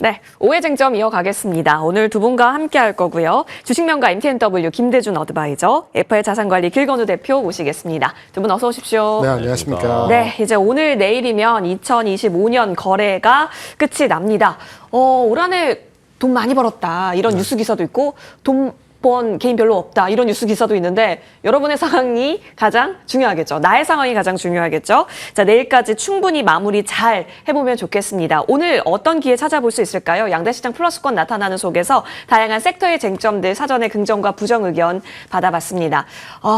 네, 5회 쟁점 이어가겠습니다. 오늘 두 분과 함께 할 거고요. 주식명가 MTNW 김대준 어드바이저, FL 자산관리 길건우 대표 모시겠습니다. 두 분 어서 오십시오. 네, 안녕하십니까. 네, 이제 오늘 내일이면 2025년 거래가 끝이 납니다. 올 한해 돈 많이 벌었다 이런 뉴스 기사도 있고 돈 번 개인 별로 없다 이런 뉴스 기사도 있는데 여러분의 상황이 가장 중요하겠죠. 나의 상황이 가장 중요하겠죠. 자, 내일까지 충분히 마무리 잘 해보면 좋겠습니다. 오늘 어떤 기회 찾아볼 수 있을까요? 양대 시장 플러스권 나타나는 속에서 다양한 섹터의 쟁점들 사전에 긍정과 부정 의견 받아봤습니다.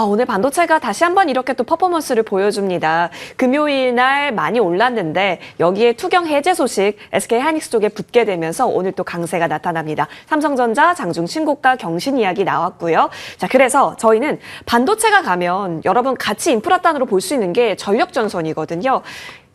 오늘 반도체가 다시 한번 이렇게 또 퍼포먼스를 보여줍니다. 금요일 날 많이 올랐는데 여기에 투경 해제 소식 SK하이닉스 쪽에 붙게 되면서 오늘 또 강세가 나타납니다. 삼성전자, 장중 신고가 경신 이야기 나왔고요. 자, 그래서 저희는 반도체가 가면 여러분 같이 인프라단으로 볼 수 있는 게 전력전선이거든요.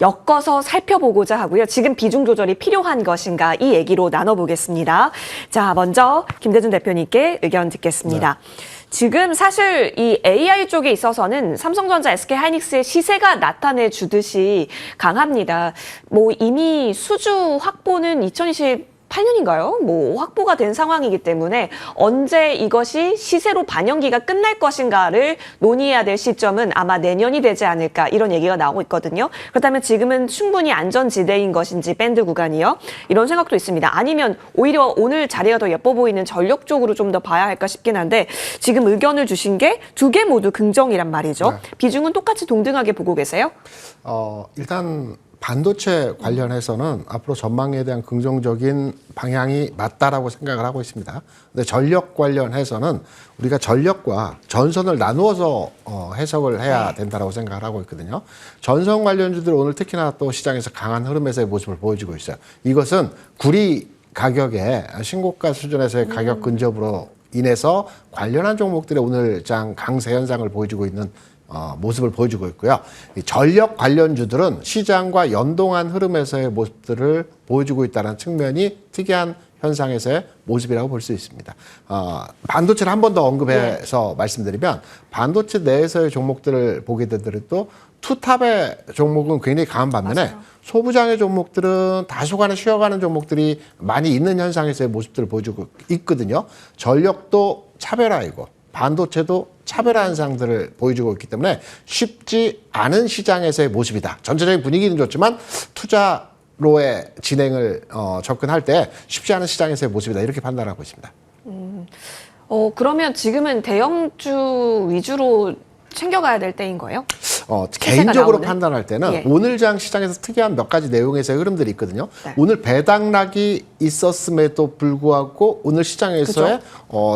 엮어서 살펴보고자 하고요. 지금 비중 조절이 필요한 것인가 이 얘기로 나눠보겠습니다. 자, 먼저 김대준 대표님께 의견 듣겠습니다. 네. 지금 사실 이 AI 쪽에 있어서는 삼성전자, SK하이닉스의 시세가 나타내 주듯이 강합니다. 뭐 이미 수주 확보는 2028년인가요? 뭐 확보가 된 상황이기 때문에 언제 이것이 시세로 반영기가 끝날 것인가를 논의해야 될 시점은 아마 내년이 되지 않을까 이런 얘기가 나오고 있거든요. 그렇다면 지금은 충분히 안전지대인 것인지 밴드 구간이요. 이런 생각도 있습니다. 아니면 오히려 오늘 자리가 더 예뻐 보이는 전력 쪽으로 좀 더 봐야 할까 싶긴 한데 지금 의견을 주신 게 두 개 모두 긍정이란 말이죠. 네. 비중은 똑같이 동등하게 보고 계세요? 일단 반도체 관련해서는 앞으로 전망에 대한 긍정적인 방향이 맞다라고 생각을 하고 있습니다. 근데 전력 관련해서는 우리가 전력과 전선을 나누어서 해석을 해야 된다라고 생각을 하고 있거든요. 전선 관련주들 오늘 특히나 또 시장에서 강한 흐름에서의 모습을 보여주고 있어요. 이것은 구리 가격의 신고가 수준에서의 가격 근접으로 인해서 관련한 종목들의 오늘장 강세 현상을 보여주고 있는 모습을 보여주고 있고요. 이 전력 관련주들은 시장과 연동한 흐름에서의 모습들을 보여주고 있다는 측면이 특이한 현상에서의 모습이라고 볼 수 있습니다. 반도체를 한 번 더 언급해서 말씀드리면 반도체 내에서의 종목들을 보게 되더라도 투탑의 종목은 굉장히 강한 반면에 맞아요. 소부장의 종목들은 다소간에 쉬어가는 종목들이 많이 있는 현상에서의 모습들을 보여주고 있거든요. 전력도 차별화이고 반도체도 차별화 현상들을 보여주고 있기 때문에 쉽지 않은 시장에서의 모습이다. 전체적인 분위기는 좋지만 투자로의 진행을 접근할 때 쉽지 않은 시장에서의 모습이다. 이렇게 판단하고 있습니다. 그러면 지금은 대형주 위주로 챙겨가야 될 때인 거예요? 개인적으로 판단할 때는 오늘장 시장에서 특이한 몇 가지 내용에서의 흐름들이 있거든요. 네. 오늘 배당락이 있었음에도 불구하고 오늘 시장에서의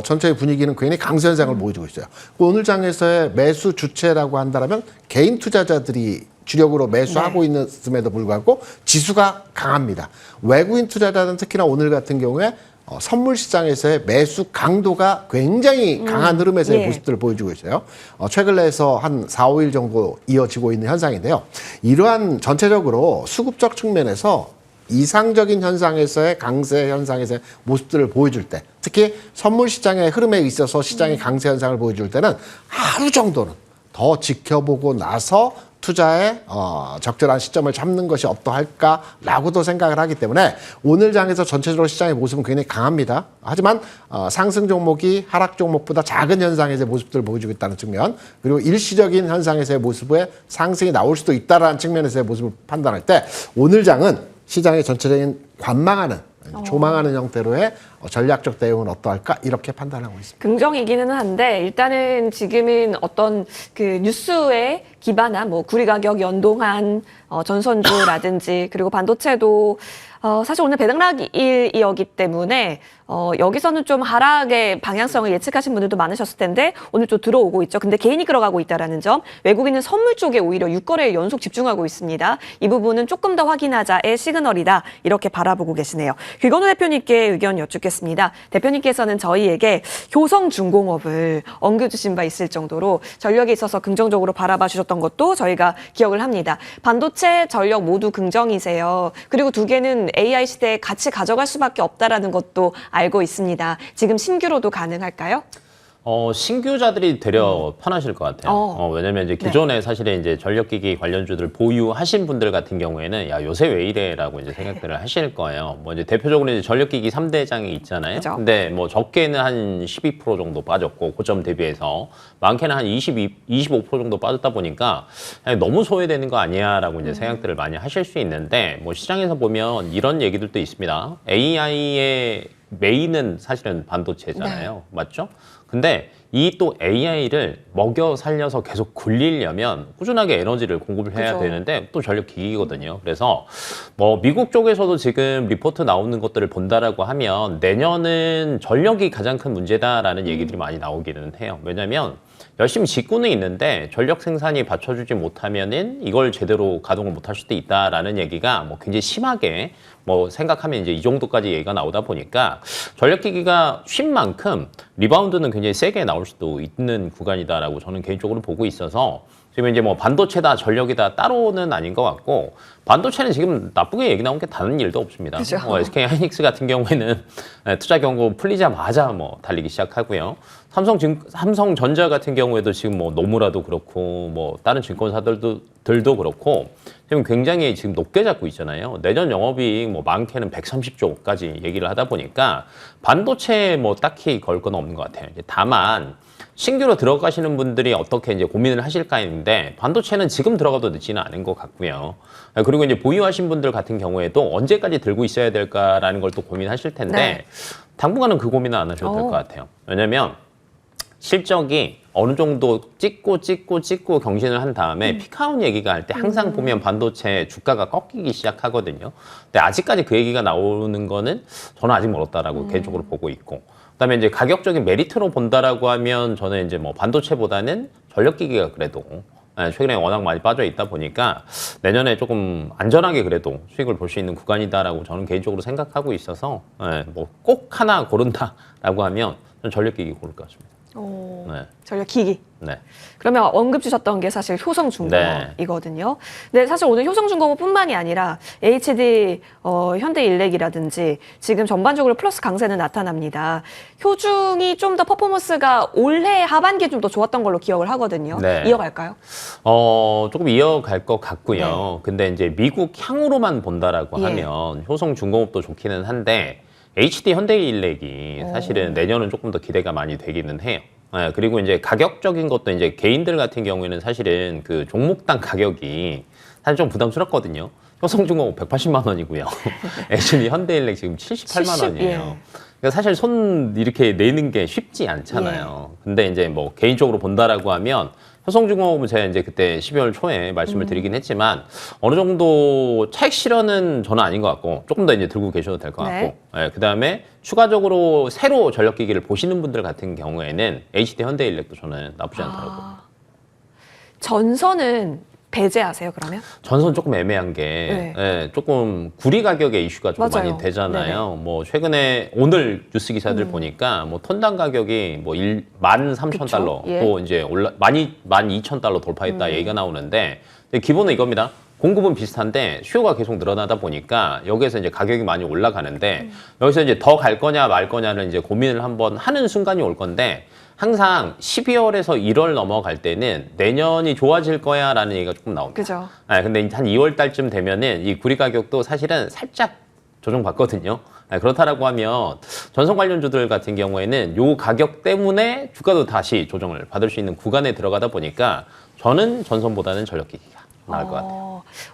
전체의 분위기는 굉장히 강세 현상을 보여주고 있어요. 오늘장에서의 매수 주체라고 한다면 개인 투자자들이 주력으로 매수하고 있음에도 불구하고 지수가 강합니다. 외국인 투자자는 특히나 오늘 같은 경우에 선물 시장에서의 매수 강도가 굉장히 강한 흐름에서의 모습들을 보여주고 있어요. 최근에서 한 4, 5일 정도 이어지고 있는 현상인데요. 이러한 전체적으로 수급적 측면에서 이상적인 현상에서의 강세 현상에서의 모습들을 보여줄 때 특히 선물 시장의 흐름에 있어서 시장의 강세 현상을 보여줄 때는 하루 정도는 더 지켜보고 나서 투자에 적절한 시점을 잡는 것이 어떠할까라고도 생각을 하기 때문에 오늘 장에서 전체적으로 시장의 모습은 굉장히 강합니다. 하지만 상승 종목이 하락 종목보다 작은 현상에서의 모습들을 보여주고 있다는 측면 그리고 일시적인 현상에서의 모습에 상승이 나올 수도 있다는 측면에서의 모습을 판단할 때 오늘 장은 시장의 전체적인 관망하는 조망하는 형태로의 전략적 대응은 어떠할까 이렇게 판단하고 있습니다. 긍정이기는 한데 일단은 지금은 어떤 그 뉴스에 기반한 뭐 구리 가격 연동한 전선주라든지 그리고 반도체도 사실 오늘 배당락일이었기 때문에 여기서는 좀 하락의 방향성을 예측하신 분들도 많으셨을 텐데 오늘 좀 들어오고 있죠. 근데 개인이 끌어가고 있다는 점, 외국인은 선물 쪽에 오히려 6거래에 연속 집중하고 있습니다. 이 부분은 조금 더 확인하자의 시그널이다. 이렇게 바라보고 계시네요. 길건우 대표님께 의견 여쭙겠습니다. 대표님께서는 저희에게 효성중공업을 언급주신 바 있을 정도로 전력에 있어서 긍정적으로 바라봐 주셨던 것도 저희가 기억을 합니다. 반도체, 전력 모두 긍정이세요. 그리고 두 개는 AI 시대에 같이 가져갈 수밖에 없다라는 것도 알고 있습니다. 지금 신규로도 가능할까요? 신규자들이 되려 편하실 것 같아요. 왜냐면 이제 기존에 사실은 이제 전력기기 관련주들 보유하신 분들 같은 경우에는 야, 요새 왜 이래라고 이제 생각들을 하실 거예요. 뭐 이제 대표적으로 이제 전력기기 3대장이 있잖아요. 그죠? 근데 뭐 적게는 한 12% 정도 빠졌고 고점 대비해서 많게는 한 25% 정도 빠졌다 보니까 너무 소외되는 거 아니야라고 이제 생각들을 많이 하실 수 있는데 뭐 시장에서 보면 이런 얘기들도 있습니다. AI의 메인은 사실은 반도체잖아요. 맞죠? 근데 이 또 AI를 먹여 살려서 계속 굴리려면 꾸준하게 에너지를 공급을 해야 그죠. 되는데 또 전력 기기거든요. 그래서 뭐 미국 쪽에서도 지금 리포트 나오는 것들을 본다라고 하면 내년은 전력이 가장 큰 문제다라는 얘기들이 많이 나오기는 해요. 왜냐면 열심히 짓고는 있는데 전력 생산이 받쳐주지 못하면은 이걸 제대로 가동을 못할 수도 있다라는 얘기가 뭐 굉장히 심하게 뭐 생각하면 이제 이 정도까지 얘기가 나오다 보니까 전력기기가 쉰 만큼 리바운드는 굉장히 세게 나올 수도 있는 구간이다라고 저는 개인적으로 보고 있어서 지금 이제 뭐 반도체다 전력이다 따로는 아닌 것 같고 반도체는 지금 나쁘게 얘기 나온 게 다른 일도 없습니다. 그죠. SK 하이닉스 같은 경우에는 투자 경고 풀리자마자 뭐 달리기 시작하고요. 삼성전자 같은 경우에도 지금 뭐 노무라도 그렇고 뭐 다른 증권사들도 그렇고 지금 굉장히 지금 높게 잡고 있잖아요. 내년 영업이익 뭐 많게는 130조까지 얘기를 하다 보니까 반도체에 뭐 딱히 걸 건 없는 것 같아요. 이제 다만 신규로 들어가시는 분들이 어떻게 이제 고민을 하실까인데 반도체는 지금 들어가도 늦지는 않은 것 같고요. 그리고 이제 보유하신 분들 같은 경우에도 언제까지 들고 있어야 될까라는 걸 또 고민하실 텐데 네. 당분간은 그 고민은 안 하셔도 될 것 같아요. 왜냐면 실적이 어느 정도 찍고 경신을 한 다음에 피크아웃 얘기가 할 때 항상 보면 반도체 주가가 꺾이기 시작하거든요. 근데 아직까지 그 얘기가 나오는 거는 저는 아직 멀었다라고 개인적으로 보고 있고 그다음에 이제 가격적인 메리트로 본다라고 하면 저는 이제 뭐 반도체보다는 전력기기가 그래도 최근에 워낙 많이 빠져 있다 보니까 내년에 조금 안전하게 그래도 수익을 볼 수 있는 구간이다라고 저는 개인적으로 생각하고 있어서 뭐 꼭 하나 고른다라고 하면 저는 전력기기 고를 것 같습니다. 네. 전력기기. 네. 그러면 언급 주셨던 게 사실 효성중공업이거든요. 근데 사실 오늘 효성중공업뿐만이 아니라 HD 현대일렉이라든지 지금 전반적으로 플러스 강세는 나타납니다. 효중이 좀 더 퍼포먼스가 올해 하반기에 좀 더 좋았던 걸로 기억을 하거든요. 네. 이어갈까요? 조금 이어갈 것 같고요. 네. 근데 이제 미국 향으로만 본다라고 예. 하면 효성중공업도 좋기는 한데 HD 현대일렉이 사실은 내년은 조금 더 기대가 많이 되기는 해요. 그리고 이제 가격적인 것도 이제 개인들 같은 경우에는 사실은 그 종목당 가격이 사실 좀 부담스럽거든요. 효성중공업 180만 원이고요. HD 현대일렉 지금 78만 원이에요. 예. 그러니까 사실 손 이렇게 내는 게 쉽지 않잖아요. 근데 이제 뭐 개인적으로 본다라고 하면 효성중공업은 제가 이제 그때 12월 초에 말씀을 드리긴 했지만 어느 정도 차익 실현은 저는 아닌 것 같고 조금 더 이제 들고 계셔도 될 것 같고 그다음에 추가적으로 새로 전력기기를 보시는 분들 같은 경우에는 HD 현대일렉도 저는 나쁘지 않다고 봅니다. 전선은 배제하세요, 그러면? 전선 조금 애매한 게 조금 구리 가격의 이슈가 좀 맞아요. 많이 되잖아요. 네네. 뭐 최근에 오늘 뉴스 기사들 보니까 뭐 톤당 가격이 뭐 13,000달러 예. 또 이제 12,000달러 돌파했다 얘기가 나오는데 기본은 이겁니다. 공급은 비슷한데 수요가 계속 늘어나다 보니까 여기에서 이제 가격이 많이 올라가는데 여기서 이제 더 갈 거냐 말 거냐를 이제 고민을 한번 하는 순간이 올 건데 항상 12월에서 1월 넘어갈 때는 내년이 좋아질 거야 라는 얘기가 조금 나옵니다. 그죠. 근데 한 2월 달쯤 되면은 이 구리 가격도 사실은 살짝 조정받거든요. 그렇다라고 하면 전선 관련주들 같은 경우에는 요 가격 때문에 주가도 다시 조정을 받을 수 있는 구간에 들어가다 보니까 저는 전선보다는 전력기기가 나을 것 같아요.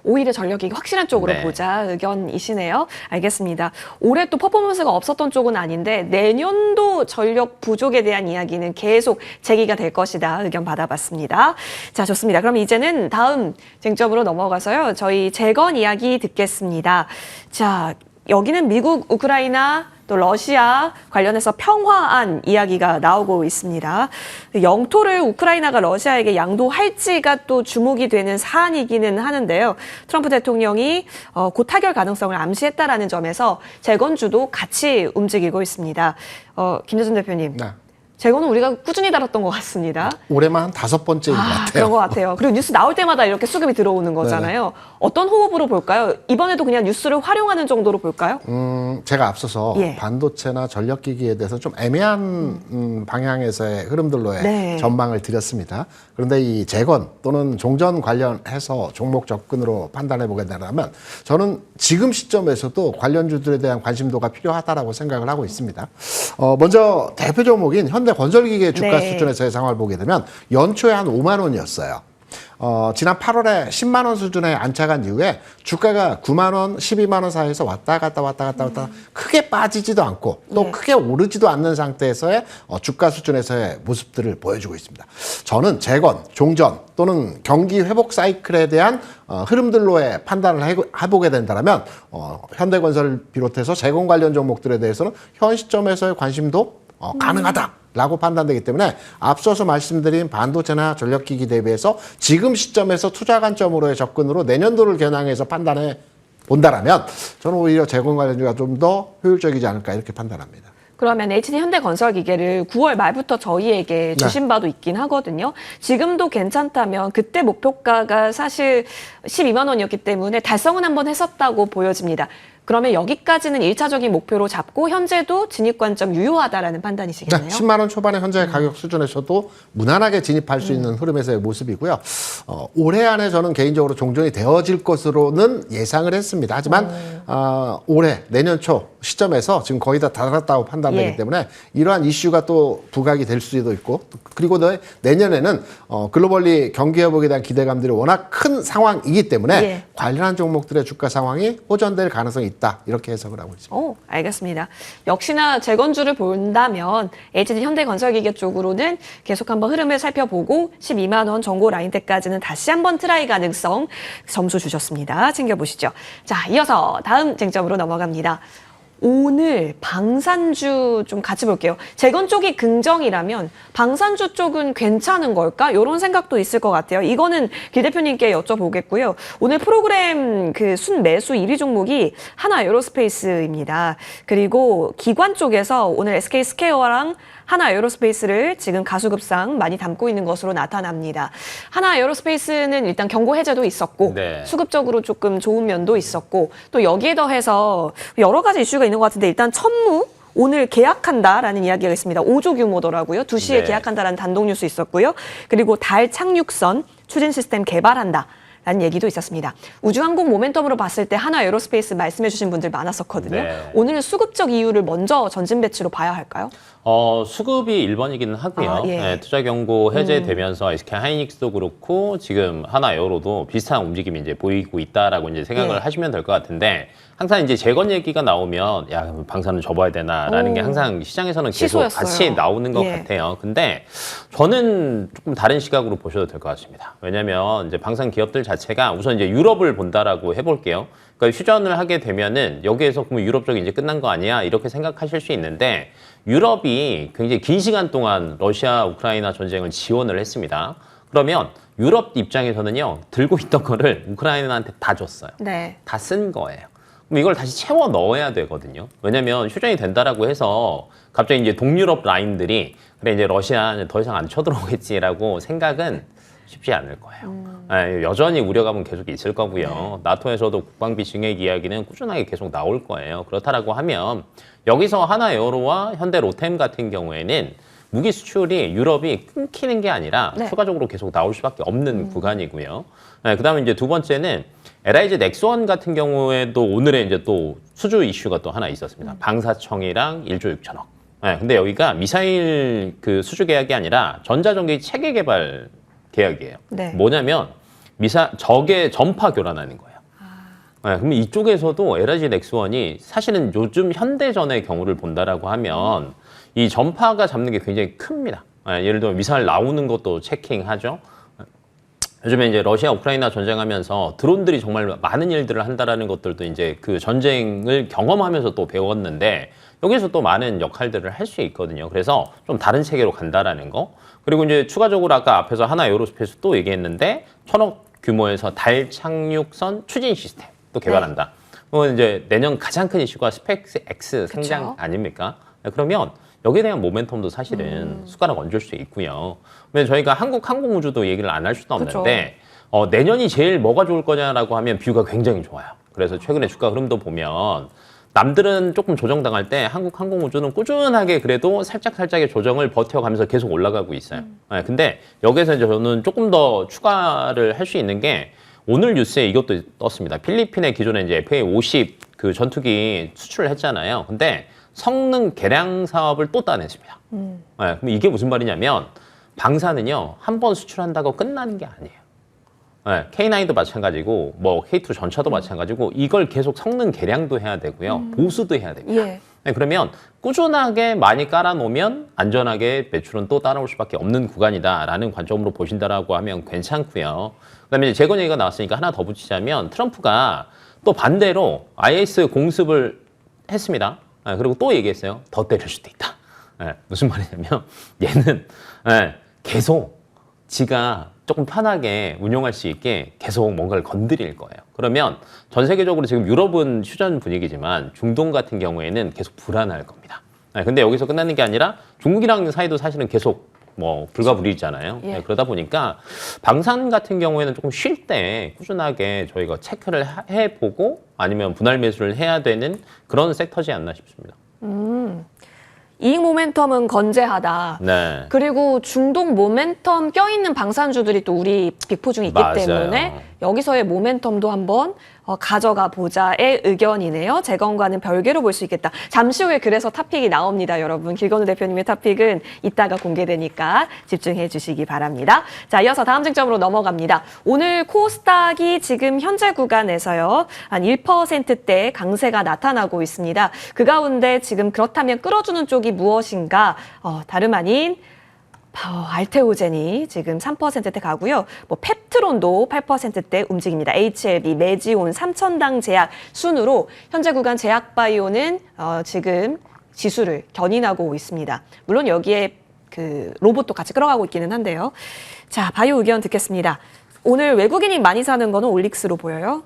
오히려 전력이 확실한 쪽으로 네. 보자 의견이시네요. 알겠습니다. 올해 또 퍼포먼스가 없었던 쪽은 아닌데 내년도 전력 부족에 대한 이야기는 계속 제기가 될 것이다 의견 받아봤습니다. 자, 좋습니다. 그럼 이제는 다음 쟁점으로 넘어가서요. 저희 재건 이야기 듣겠습니다. 자, 여기는 미국, 우크라이나, 또 러시아 관련해서 평화안 이야기가 나오고 있습니다. 영토를 우크라이나가 러시아에게 양도할지가 또 주목이 되는 사안이기는 하는데요. 트럼프 대통령이 곧 타결 가능성을 암시했다라는 점에서 재건주도 같이 움직이고 있습니다. 김재준 대표님. 네. 재건은 우리가 꾸준히 다뤘던 것 같습니다. 올해만 한 5번째인 것 같아요. 그런 것 같아요. 그리고 뉴스 나올 때마다 이렇게 수급이 들어오는 거잖아요. 네네. 어떤 호흡으로 볼까요? 이번에도 그냥 뉴스를 활용하는 정도로 볼까요? 제가 앞서서 예. 반도체나 전력기기에 대해서 좀 애매한 방향에서의 흐름들로의 네. 전망을 드렸습니다. 그런데 이 재건 또는 종전 관련해서 종목 접근으로 판단해 보게 되면 저는 지금 시점에서도 관련주들에 대한 관심도가 필요하다라고 생각을 하고 있습니다. 먼저 대표 종목인 현대건설기계 주가 네. 수준에서의 상황을 보게 되면 연초에 한 5만 원이었어요. 지난 8월에 10만 원 수준에 안착한 이후에 주가가 9만 원, 12만 원 사이에서 왔다 갔다 크게 빠지지도 않고 또 크게 오르지도 않는 상태에서의 주가 수준에서의 모습들을 보여주고 있습니다. 저는 재건, 종전 또는 경기 회복 사이클에 대한 흐름들로의 판단을 해보게 된다면 현대건설을 비롯해서 재건 관련 종목들에 대해서는 현 시점에서의 관심도 가능하다라고 판단되기 때문에 앞서서 말씀드린 반도체나 전력기기 대비해서 지금 시점에서 투자 관점으로의 접근으로 내년도를 겨냥해서 판단해 본다라면 저는 오히려 재건 관련주가 좀 더 효율적이지 않을까 이렇게 판단합니다. 그러면 HD 현대건설기계를 9월 말부터 저희에게 주신 바도 있긴 하거든요. 지금도 괜찮다면 그때 목표가가 사실 12만 원이었기 때문에 달성은 한번 했었다고 보여집니다. 그러면 여기까지는 1차적인 목표로 잡고 현재도 진입 관점 유효하다라는 판단이시겠네요. 네, 10만 원 초반의 현재 가격 수준에서도 무난하게 진입할 수 있는 흐름에서의 모습이고요. 올해 안에 저는 개인적으로 종전이 되어질 것으로는 예상을 했습니다. 하지만 올해 내년 초 시점에서 지금 거의 다 달았다고 판단되기 때문에 이러한 이슈가 또 부각이 될 수도 있고 그리고 내년에는 글로벌리 경기 회복에 대한 기대감들이 워낙 큰 상황이기 때문에 관련한 종목들의 주가 상황이 호전될 가능성이 있다. 이렇게 해석을 하고 있습니다. 알겠습니다. 역시나 재건주를 본다면 HD 현대건설기계 쪽으로는 계속 한번 흐름을 살펴보고 12만 원 정고 라인대까지는 다시 한번 트라이 가능성 점수 주셨습니다. 챙겨보시죠. 자, 이어서 다음 쟁점으로 넘어갑니다. 오늘 방산주 좀 같이 볼게요. 재건 쪽이 긍정이라면 방산주 쪽은 괜찮은 걸까? 이런 생각도 있을 것 같아요. 이거는 길 대표님께 여쭤보겠고요. 오늘 프로그램 그 순매수 1위 종목이 하나에어로스페이스입니다. 그리고 기관 쪽에서 오늘 SK스퀘어랑 하나에어로스페이스를 지금 가수급상 많이 담고 있는 것으로 나타납니다. 하나에어로스페이스는 일단 경고 해제도 있었고 수급적으로 조금 좋은 면도 있었고 또 여기에 더해서 여러 가지 이슈가 있는 것 같은데 일단 천무 오늘 계약한다라는 이야기가 있습니다. 5조 규모더라고요. 2시에 계약한다라는 단독 뉴스 있었고요. 그리고 달 착륙선 추진 시스템 개발한다. 라는 얘기도 있었습니다. 우주항공 모멘텀으로 봤을 때 하나에어로스페이스 말씀해 주신 분들 많았었거든요. 오늘 수급적 이유를 먼저 전진 배치로 봐야 할까요? 수급이 1번이기는 하고요. 투자 경고 해제되면서 SK 하이닉스도 그렇고 지금 하나에어로도 비슷한 움직임이 이제 보이고 있다라고 이제 생각을 하시면 될 것 같은데 항상 이제 재건 얘기가 나오면 야, 방사는 접어야 되나라는 게 항상 시장에서는 계속 시소였어요. 같이 나오는 것 같아요. 근데 저는 조금 다른 시각으로 보셔도 될 것 같습니다. 왜냐면 이제 방산 기업들 자체가 우선 이제 유럽을 본다라고 해볼게요. 그러니까 휴전을 하게 되면은 여기에서 그러면 유럽 쪽이 이제 끝난 거 아니야? 이렇게 생각하실 수 있는데 유럽이 굉장히 긴 시간 동안 러시아, 우크라이나 전쟁을 지원을 했습니다. 그러면 유럽 입장에서는요, 들고 있던 거를 우크라이나한테 다 줬어요. 다 쓴 거예요. 그럼 이걸 다시 채워 넣어야 되거든요. 왜냐면 휴전이 된다라고 해서 갑자기 이제 동유럽 라인들이 그래 이제 러시아 더 이상 안 쳐들어오겠지라고 생각은 쉽지 않을 거예요. 여전히 우려감은 계속 있을 거고요. 나토에서도 국방비 증액 이야기는 꾸준하게 계속 나올 거예요. 그렇다라고 하면 여기서 하나에어로와 현대로템 같은 경우에는 무기 수출이 유럽이 끊기는 게 아니라 추가적으로 계속 나올 수밖에 없는 구간이고요. 그다음에 이제 두 번째는 LIG 넥스원 같은 경우에도 오늘에 이제 또 수주 이슈가 또 하나 있었습니다. 방사청이랑 1조 6천억. 근데 여기가 미사일 그 수주 계약이 아니라 전자전기 체계 개발 계약이에요. 뭐냐면 적의 전파 교란하는 거예요. 그럼 이쪽에서도 LIG 넥스원이 사실은 요즘 현대전의 경우를 본다라고 하면 이 전파가 잡는 게 굉장히 큽니다. 예를 들어 미사일 나오는 것도 체킹하죠. 요즘에 이제 러시아 우크라이나 전쟁하면서 드론들이 정말 많은 일들을 한다라는 것들도 이제 그 전쟁을 경험하면서 또 배웠는데 여기서 또 많은 역할들을 할 수 있거든요. 그래서 좀 다른 체계로 간다라는 거. 그리고 이제 추가적으로 아까 앞에서 하나에어로스페이스 또 얘기했는데 1,000억 규모에서 달 착륙선 추진 시스템 또 개발한다. 그건 이제 내년 가장 큰 이슈가 스페이스 X 상장 아닙니까? 그러면 여기에 대한 모멘텀도 사실은 숟가락 얹을 수 있고요. 근데 저희가 한국 항공우주도 얘기를 안 할 수도 없는데 내년이 제일 뭐가 좋을 거냐라고 하면 뷰가 굉장히 좋아요. 그래서 최근에 주가 흐름도 보면 남들은 조금 조정당할 때 한국 항공우주는 꾸준하게 그래도 살짝살짝의 조정을 버텨가면서 계속 올라가고 있어요. 네, 근데 여기서 이제 저는 조금 더 추가를 할 수 있는 게 오늘 뉴스에 이것도 떴습니다. 필리핀의 기존에 이제 FA-50 그 전투기 수출을 했잖아요. 근데 성능 개량 사업을 또 따냈습니다. 네, 그럼 이게 무슨 말이냐면 방사는요, 한 번 수출한다고 끝나는 게 아니에요. 네, K9도 마찬가지고 뭐 K2 전차도 마찬가지고 이걸 계속 성능 개량도 해야 되고요. 보수도 해야 됩니다. 예. 네, 그러면 꾸준하게 많이 깔아놓으면 안전하게 매출은 또 따라올 수밖에 없는 구간이다라는 관점으로 보신다라고 하면 괜찮고요. 그다음에 이제 재건 얘기가 나왔으니까 하나 더 붙이자면 트럼프가 또 반대로 IS 공습을 했습니다. 네, 그리고 또 얘기했어요. 더 때릴 수도 있다. 네, 무슨 말이냐면 얘는 계속 지가 조금 편하게 운용할 수 있게 계속 뭔가를 건드릴 거예요. 그러면 전 세계적으로 지금 유럽은 휴전 분위기지만 중동 같은 경우에는 계속 불안할 겁니다. 근데 여기서 끝나는 게 아니라 중국이랑 사이도 사실은 계속 뭐 불가불이잖아요. 예. 그러다 보니까 방산 같은 경우에는 조금 쉴 때 꾸준하게 저희가 체크를 해보고 아니면 분할 매수를 해야 되는 그런 섹터지 않나 싶습니다. 이익 모멘텀은 건재하다. 네. 그리고 중동 모멘텀 껴있는 방산주들이 또 우리 빅포 중에 있기 맞아요. 때문에 여기서의 모멘텀도 한번 가져가 보자의 의견이네요. 재건과는 별개로 볼 수 있겠다. 잠시 후에 그래서 탑픽이 나옵니다, 여러분. 길건우 대표님의 탑픽은 이따가 공개되니까 집중해 주시기 바랍니다. 자, 이어서 다음 쟁점으로 넘어갑니다. 오늘 코스닥이 지금 현재 구간에서요, 한 1%대 강세가 나타나고 있습니다. 그 가운데 지금 그렇다면 끌어주는 쪽이 무엇인가? 다름 아닌 알테오젠이 지금 3%대 가고요. 뭐 펩트론도 8%대 움직입니다. HLB, 메지온, 삼천당 제약 순으로 현재 구간 제약바이오는 지금 지수를 견인하고 있습니다. 물론 여기에 그 로봇도 같이 끌어가고 있기는 한데요. 자, 바이오 의견 듣겠습니다. 오늘 외국인이 많이 사는 거는 올릭스로 보여요.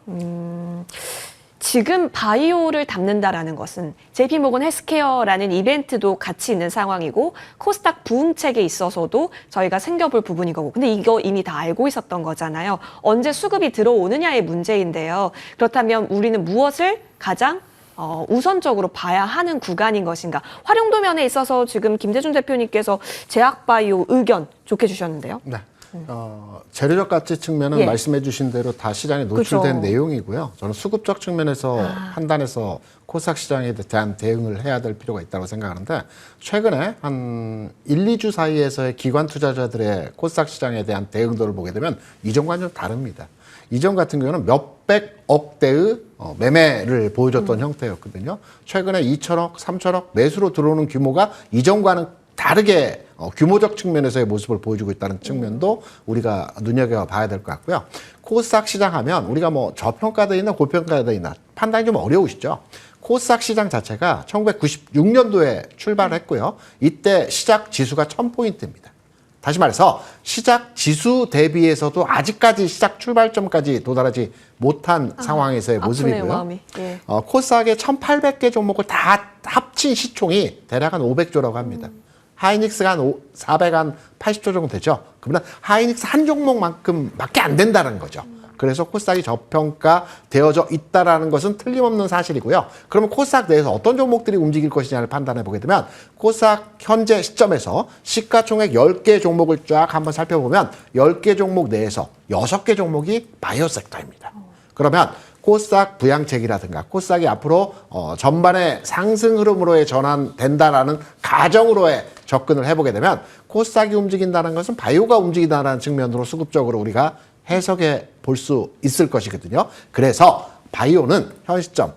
지금 바이오를 담는다라는 것은 JP모건 헬스케어라는 이벤트도 같이 있는 상황이고 코스닥 부응책에 있어서도 저희가 챙겨볼 부분인 거고, 근데 이거 이미 다 알고 있었던 거잖아요. 언제 수급이 들어오느냐의 문제인데요. 그렇다면 우리는 무엇을 가장 우선적으로 봐야 하는 구간인 것인가? 활용도 면에 있어서 지금 김대중 대표님께서 제약바이오 의견 좋게 주셨는데요. 네. 재료적 가치 측면은 예. 말씀해 주신 대로 다 시장에 노출된 그렇죠. 내용이고요. 저는 수급적 측면에서 판단해서 코스닥 시장에 대한 대응을 해야 될 필요가 있다고 생각하는데, 최근에 한 1, 2주 사이에서의 기관 투자자들의 코스닥 시장에 대한 대응도를 보게 되면 이전과는 좀 다릅니다. 이전 같은 경우는 몇백억 대의 매매를 보여줬던 형태였거든요. 최근에 2천억, 3천억 매수로 들어오는 규모가 이전과는 다르게 규모적 측면에서의 모습을 보여주고 있다는 측면도 우리가 눈여겨봐야 될 것 같고요. 코스닥 시장 하면 우리가 뭐 저평가되어 있나 고평가되어 있나 판단이 좀 어려우시죠. 코스닥 시장 자체가 1996년도에 출발했고요. 이때 시작 지수가 1000포인트입니다. 다시 말해서 시작 지수 대비해서도 아직까지 시작 출발점까지 도달하지 못한 상황에서의 모습이고요. 마음이. 예. 코스닥의 1800개 종목을 다 합친 시총이 대략 한 500조라고 합니다. 하이닉스가 한 480조 정도 되죠. 그러면 하이닉스 한 종목만큼밖에 안 된다는 거죠. 그래서 코스닥이 저평가되어져 있다는 것은 틀림없는 사실이고요. 그러면 코스닥 내에서 어떤 종목들이 움직일 것이냐를 판단해 보게 되면 코스닥 현재 시점에서 시가총액 10개 종목을 쫙 한번 살펴보면 10개 종목 내에서 6개 종목이 바이오 섹터입니다. 그러면 코스닥 부양책이라든가 코스닥이 앞으로 전반의 상승 흐름으로의 전환된다라는 가정으로의 접근을 해보게 되면 코스닥이 움직인다는 것은 바이오가 움직인다는 측면으로 수급적으로 우리가 해석해 볼 수 있을 것이거든요. 그래서 바이오는 현 시점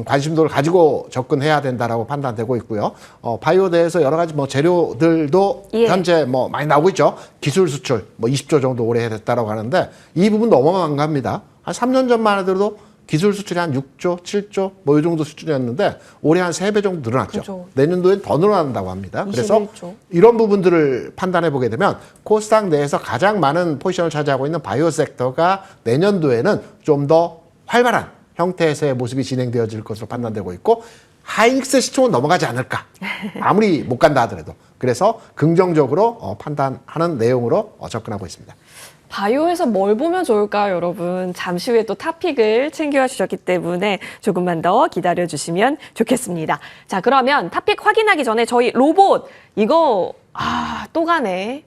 관심도를 가지고 접근해야 된다라고 판단되고 있고요. 바이오 대해서 여러 가지 뭐 재료들도 예. 현재 뭐 많이 나오고 있죠. 기술 수출 뭐 20조 정도 올해 됐다라고 하는데 이 부분도 어마어마합니다. 한 3년 전만 하더라도 기술 수출이 한 6조, 7조 뭐 이 정도 수준이었는데 올해 한 3배 정도 늘어났죠. 그렇죠. 내년도엔 더 늘어난다고 합니다. 그래서 21조. 이런 부분들을 판단해 보게 되면 코스닥 내에서 가장 많은 포지션을 차지하고 있는 바이오 섹터가 내년도에는 좀 더 활발한 형태에서의 모습이 진행되어질 것으로 판단되고 있고, 하이닉스 시총은 넘어가지 않을까. 아무리 못 간다 하더라도. 그래서 긍정적으로 판단하는 내용으로 접근하고 있습니다. 바이오에서 뭘 보면 좋을까요, 여러분? 잠시 후에 또 탑픽을 챙겨와 주셨기 때문에 조금만 더 기다려 주시면 좋겠습니다. 자, 그러면 탑픽 확인하기 전에 저희 로봇 이거 또 가네.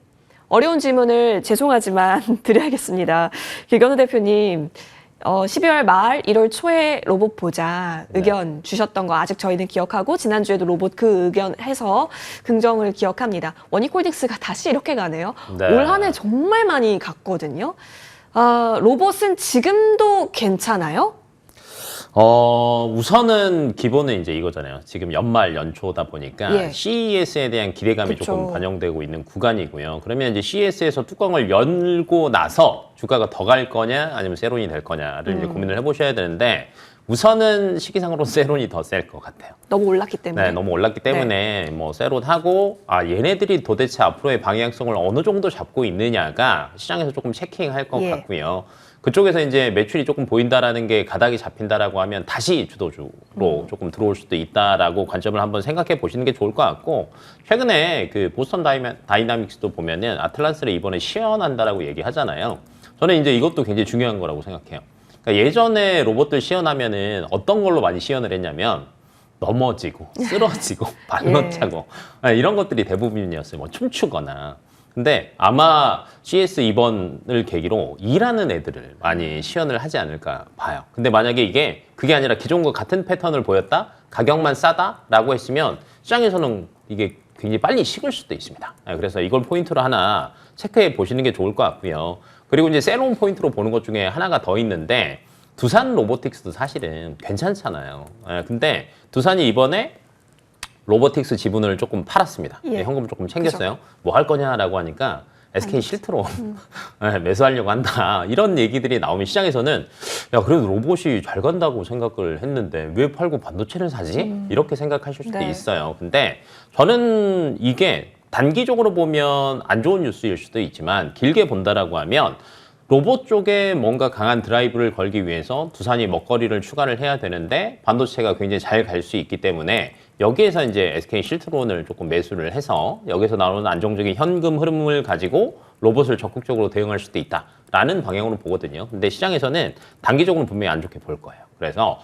어려운 질문을 죄송하지만 드려야겠습니다. 김건우 대표님, 12월 말 1월 초에 로봇 보자 의견 주셨던 거 아직 저희는 기억하고 지난주에도 로봇 그 의견 해서 긍정을 기억합니다. 원익홀딩스가 다시 이렇게 가네요. 네. 올 한 해 정말 많이 갔거든요. 로봇은 지금도 괜찮아요? 우선은 기본은 이제 이거잖아요. 지금 연말 연초다 보니까 예. CES에 대한 기대감이 그쵸. 조금 반영되고 있는 구간이고요. 그러면 이제 CES에서 뚜껑을 열고 나서 주가가 더 갈 거냐 아니면 세론이 될 거냐를 이제 고민을 해보셔야 되는데 우선은 시기상으로 세론이 더 셀 것 같아요. 너무 올랐기 때문에. 네, 너무 올랐기 때문에 뭐 세론하고 얘네들이 도대체 앞으로의 방향성을 어느 정도 잡고 있느냐가 시장에서 조금 체킹할 것 예. 같고요. 그쪽에서 이제 매출이 조금 보인다라는 게 가닥이 잡힌다라고 하면 다시 주도주로 조금 들어올 수도 있다라고 관점을 한번 생각해 보시는 게 좋을 것 같고 최근에 그 보스턴 다이나믹스도 보면은 아틀란스를 이번에 시연한다라고 얘기하잖아요. 저는 이제 이것도 굉장히 중요한 거라고 생각해요. 그러니까 예전에 로봇들 시연하면은 어떤 걸로 많이 시연을 했냐면 넘어지고 쓰러지고 발로 차고 이런 것들이 대부분이었어요. 뭐 춤추거나. 근데 아마 CS 이번을 계기로 일하는 애들을 많이 시연을 하지 않을까 봐요. 근데 만약에 이게 그게 아니라 기존과 같은 패턴을 보였다? 가격만 싸다라고 했으면 시장에서는 이게 굉장히 빨리 식을 수도 있습니다. 그래서 이걸 포인트로 하나 체크해 보시는 게 좋을 것 같고요. 그리고 이제 새로운 포인트로 보는 것 중에 하나가 더 있는데 두산 로보틱스도 사실은 괜찮잖아요. 근데 두산이 이번에 로보틱스 지분을 조금 팔았습니다. 예. 현금 조금 챙겼어요. 뭐 할 거냐라고 하니까 SK 실트론 매수하려고 한다. 이런 얘기들이 나오면 시장에서는 야 그래도 로봇이 잘 간다고 생각을 했는데 왜 팔고 반도체를 사지? 이렇게 생각하실 수도 네. 있어요. 근데 저는 이게 단기적으로 보면 안 좋은 뉴스일 수도 있지만 길게 본다라고 하면 로봇 쪽에 뭔가 강한 드라이브를 걸기 위해서 두산이 먹거리를 추가를 해야 되는데 반도체가 굉장히 잘 갈 수 있기 때문에 여기에서 이제 SK 실트론을 조금 매수를 해서 여기서 나오는 안정적인 현금 흐름을 가지고 로봇을 적극적으로 대응할 수도 있다라는 방향으로 보거든요. 근데 시장에서는 단기적으로 분명히 안 좋게 볼 거예요. 그래서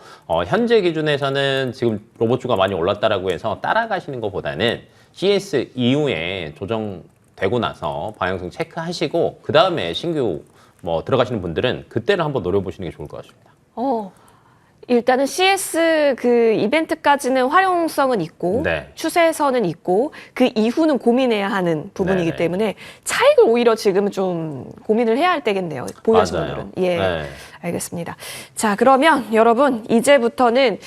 현재 기준에서는 지금 로봇주가 많이 올랐다라고 해서 따라가시는 것보다는 CS 이후에 조정되고 나서 방향성 체크하시고 그 다음에 신규 뭐 들어가시는 분들은 그때를 한번 노려보시는 게 좋을 것 같습니다. 일단은 CS 그 이벤트까지는 활용성은 있고 네. 추세선은 있고 그 이후는 고민해야 하는 부분이기 네네. 때문에 차익을 오히려 지금은 좀 고민을 해야 할 때겠네요. 보유하시는 맞아요. 분들은. 예, 네. 알겠습니다. 자, 그러면 여러분 이제부터는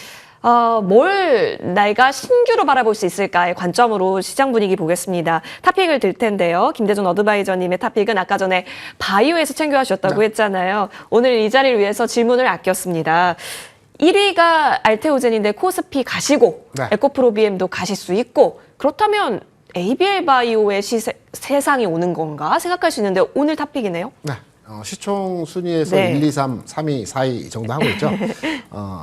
뭘 내가 신규로 바라볼 수 있을까의 관점으로 시장 분위기 보겠습니다. 탑픽을 들 텐데요. 김대중 어드바이저님의 탑픽은 아까 전에 바이오에서 챙겨하셨다고 했잖아요. 오늘 이 자리를 위해서 질문을 아꼈습니다. 1위가 알테오젠인데 코스피 가시고 네. 에코프로비엠도 가실 수 있고 그렇다면 ABL 바이오의 세상이 오는 건가 생각할 수 있는데 오늘 탑픽이네요. 네. 시총 순위에서 네. 1, 2, 3, 3위, 4위 정도 하고 있죠.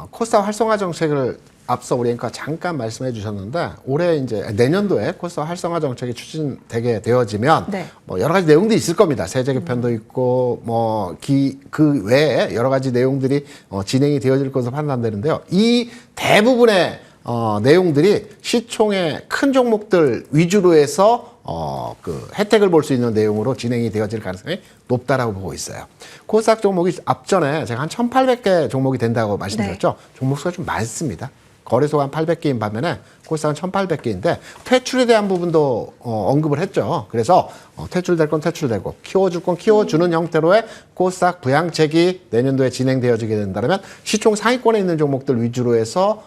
코스닥 활성화 정책을 앞서 우리 앵커가 잠깐 말씀해 주셨는데 올해 이제 내년도에 코스닥 활성화 정책이 추진되게 되어지면 네. 뭐 여러 가지 내용들이 있을 겁니다. 세제 개편도 있고 뭐 그 외에 여러 가지 내용들이 진행이 되어질 것으로 판단되는데요. 이 대부분의 내용들이 시총의 큰 종목들 위주로 해서 그 혜택을 볼 수 있는 내용으로 진행이 되어질 가능성이 높다라고 보고 있어요. 코스닥 종목이 앞전에 제가 한 1,800개 종목이 된다고 말씀드렸죠. 종목 수가 좀 많습니다. 거래소가 한 800개인 반면에 코스닥은 1,800개인데 퇴출에 대한 부분도 언급을 했죠. 그래서 퇴출될 건 퇴출되고 키워줄 건 키워주는 형태로의 코스닥 부양책이 내년도에 진행되어지게 된다면 시총 상위권에 있는 종목들 위주로 해서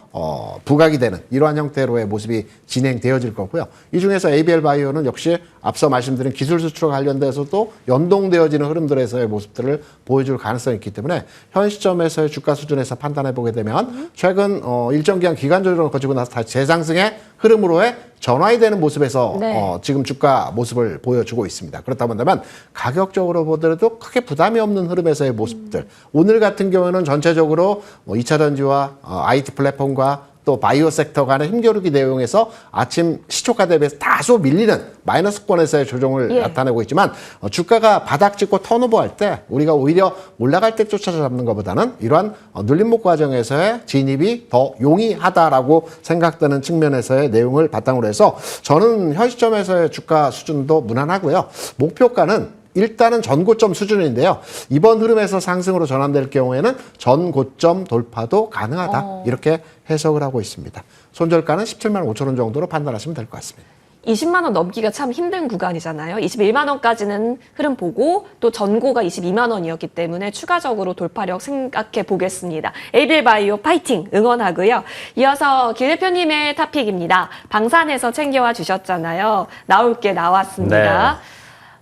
부각이 되는 이러한 형태로의 모습이 진행되어질 거고요. 이 중에서 ABL 바이오는 역시 앞서 말씀드린 기술 수출과 관련돼서도 연동되어지는 흐름들에서의 모습들을 보여줄 가능성이 있기 때문에 현 시점에서의 주가 수준에서 판단해 보게 되면 최근 일정 기간 기간 조정을 거치고 나서 다시 재상승의 흐름으로의 전환이 되는 모습에서 네. 지금 주가 모습을 보여주고 있습니다. 그렇다 본다면 가격적으로 보더라도 크게 부담이 없는 흐름에서의 모습들. 오늘 같은 경우는 전체적으로 2차 전지와 IT 플랫폼과 또 바이오 섹터 간의 힘겨루기 내용에서 아침 시초가 대비해서 다소 밀리는 마이너스권에서의 조정을 예. 나타내고 있지만 주가가 바닥 찍고 턴오버할 때 우리가 오히려 올라갈 때 쫓아잡는 것보다는 이러한 눌림목 과정에서의 진입이 더 용이하다라고 생각되는 측면에서의 내용을 바탕으로 해서 저는 현 시점에서의 주가 수준도 무난하고요. 목표가는 일단은 전고점 수준인데요. 이번 흐름에서 상승으로 전환될 경우에는 전고점 돌파도 가능하다. 이렇게 해석을 하고 있습니다. 손절가는 17만 5천 원 정도로 판단하시면 될 것 같습니다. 20만 원 넘기가 참 힘든 구간이잖아요. 21만 원까지는 흐름 보고 또 전고가 22만 원이었기 때문에 추가적으로 돌파력 생각해 보겠습니다. 에이빌바이오 파이팅 응원하고요. 이어서 김 대표님의 탑픽입니다. 방산에서 챙겨와 주셨잖아요. 나올 게 나왔습니다.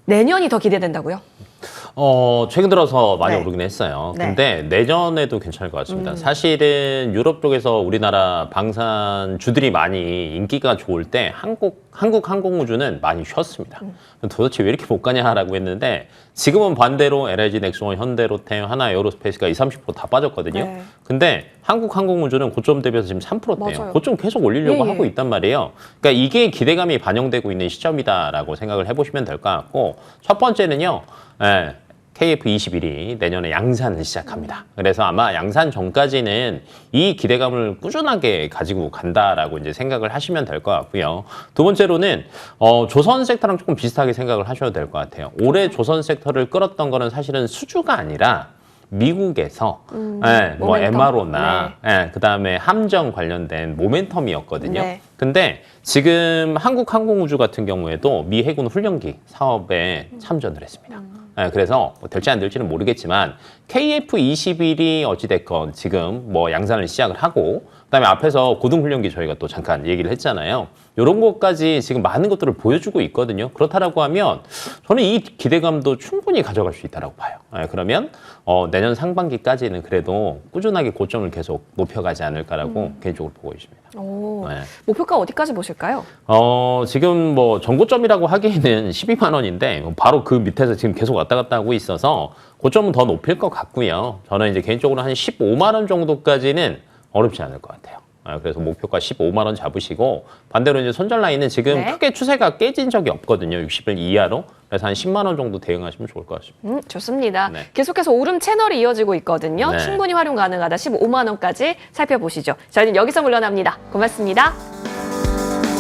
내년이 더 기대된다고요? 최근 들어서 많이 네. 오르긴 했어요. 네. 근데 내년에도 괜찮을 것 같습니다. 사실은 유럽 쪽에서 우리나라 방산주들이 많이 인기가 좋을 때 한국 항공우주는 많이 쉬었습니다. 도대체 왜 이렇게 못 가냐라고 했는데 지금은 반대로 LIG, 넥스원, 현대로템, 하나 에어로스페이스가 20, 30% 다 빠졌거든요. 네. 근데 한국 항공우주는 고점 대비해서 지금 3%대요. 맞아요. 고점 계속 올리려고 예, 예. 하고 있단 말이에요. 그러니까 이게 기대감이 반영되고 있는 시점이다라고 생각을 해보시면 될 것 같고 첫 번째는요. KF21이 내년에 양산을 시작합니다. 그래서 아마 양산 전까지는 이 기대감을 꾸준하게 가지고 간다라고 이제 생각을 하시면 될 것 같고요. 두 번째로는 조선 섹터랑 조금 비슷하게 생각을 하셔도 될 것 같아요. 올해 조선 섹터를 끌었던 거는 사실은 수주가 아니라 미국에서 뭐 모멘텀. MRO나 그다음에 함정 관련된 모멘텀이었거든요. 네. 근데 지금 한국항공우주 같은 경우에도 미 해군 훈련기 사업에 참전을 했습니다. 그래서 뭐 될지 안 될지는 모르겠지만 KF21이 어찌됐건 지금 뭐 양산을 시작을 하고 그다음에 앞에서 고등훈련기 저희가 또 잠깐 얘기를 했잖아요. 이런 것까지 지금 많은 것들을 보여주고 있거든요. 그렇다라고 하면 저는 이 기대감도 충분히 가져갈 수 있다고 봐요. 그러면 내년 상반기까지는 그래도 꾸준하게 고점을 계속 높여가지 않을까라고 개인적으로 보고 있습니다. 오, 네. 목표가 어디까지 보실까요? 지금 뭐 전고점이라고 하기에는 12만 원인데 바로 그 밑에서 지금 계속 왔다 갔다 하고 있어서 고점은 더 높일 것 같고요. 저는 이제 개인적으로 한 15만 원 정도까지는 어렵지 않을 것 같아요. 그래서 목표가 15만 원 잡으시고 반대로 이제 손절 라인은 지금 네. 크게 추세가 깨진 적이 없거든요. 60일 이하로. 그래서 한 10만 원 정도 대응하시면 좋을 것 같습니다. 좋습니다. 네. 계속해서 오름 채널이 이어지고 있거든요. 네. 충분히 활용 가능하다. 15만 원까지 살펴보시죠. 저희는 여기서 물러납니다. 고맙습니다.